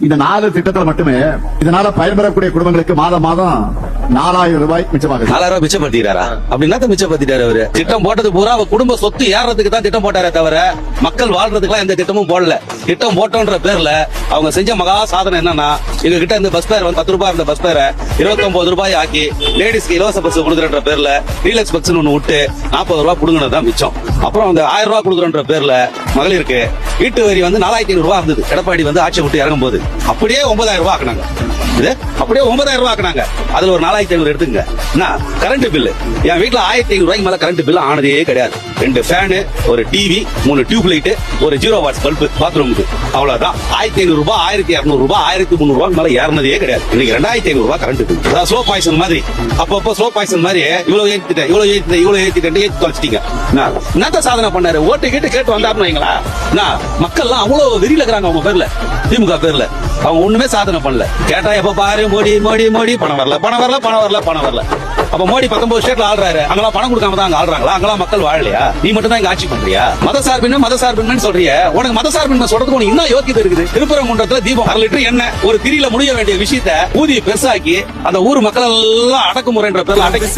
இந்த 4 திட்டத்தில் மட்டுமே இதனால பயன்பெறக்கூடிய குடும்பங்களுக்கு மாதம் 4000 ரூபாய் மிச்சமாகுது. 4000 ரூபாய் மிச்சப்படுத்திட்டாரா? அப்படின்னா மிச்சப்படுத்திட்டாரு அவரு. திட்டம் போட்டது பூரா குடும்ப சொத்து ஏறதுக்கு தான் திட்டம் போட்டாரே தவிர மக்கள் வாழ்றதுக்குலாம் எந்த திட்டமும் போடல. திட்டம் போட்டோன்ற பேர்ல அவங்க செஞ்ச மகா சாதனை என்னன்னா, எங்க கிட்ட இந்த பஸ் பேர் 10 ரூபாய் இருந்த பஸ் பேரை 29 ரூபாய் ஆக்கி லேடிஸ்க்கு இலவச பஸ் கொடுக்குறன்ற பேர்ல ரீலக்ஸ் பஸ் ஒண்ணு விட்டு 40 ரூபாய் புடுங்கினதான் மிச்சம். அப்புறம் அந்த 1000 ரூபாய் கொடுக்குறன்ற பேர்ல மகளிருக்கு வீட்டு வரி 4500 ரூபாய் இருந்தது. எடப்பாடி ஆட்சி விட்டு இறங்கும் போது அப்படியே 9000 ரூபாய் ஆக்குனாங்க. அப்படியே 9000 ரூபாய் ஆக்குனாங்க. அதுல ஒரு 4500 எடுத்துங்க. கரண்ட் பில்லு என் வீட்டுல 1500 ரூபாய்க்கு மேல கரண்ட் பில் ஆனதே கிடையாது. 2 ஃபேனு, ஒரு டிவி, 3 டியூப் லைட், ஒரு 0 வாட்ஸ் பல்பு பாத்ரூமுக்கு, அவ்வளவுதான். 1500 ரூபாய், 1200 ரூபாய், 1300 ரூபாய் மேல ஏறினதே கிடையாது. இன்னைக்கு 2500 ரூபாய் கரண்ட் பில். அதான் ஸ்லோ பாய்சன் மாதிரி. அப்பப்போ ஸ்லோ பாய்சன் மாதிரி இவ்வளவு ஏத்திட்டேன் தொலைச்சிட்டீங்க. என்னத்த சாதனை பண்ணாரு? ஓட்டு கேட்டு வந்தாருன்னு வைங்களா, மக்கள்லாம் அவ்வளவு வெறியில இருக்கிறாங்க அவங்க பேர்ல, திமுக பேர்ல. அவங்க ஒண்ணுமே சாதனை பண்ணல. கேட்டா எப்ப பாரு மோடி மோடி மோடி, பணம் வரல. அப்ப மோடி 19 ஸ்டேட்ல ஆள்றாரு. அங்கெல்லாம் பணம் கொடுக்காம தான் அங்க ஆள்றாங்களா? அங்கெல்லாம் மக்கள் வாழலையா? நீ மட்டும் தான் இங்க ஆட்சி பண்றியா? மதசார்பின்மை சொல்றிய. உனக்கு மதசார்பின்மை சொல்றதுக்கு உனக்கு இன்னும் யோக்கியதை இருக்குது. திருப்பரங்குன்றத்துல தீபம் 1/2 லிட்டர் எண்ணெய் ஒரு திரியில முடிய வேண்டிய விஷயத்த ஊதிய பெருசாக்கி அந்த ஊர் மக்கள் எல்லாம் அடக்குமுறைன்ற பேர்ல அடக்கி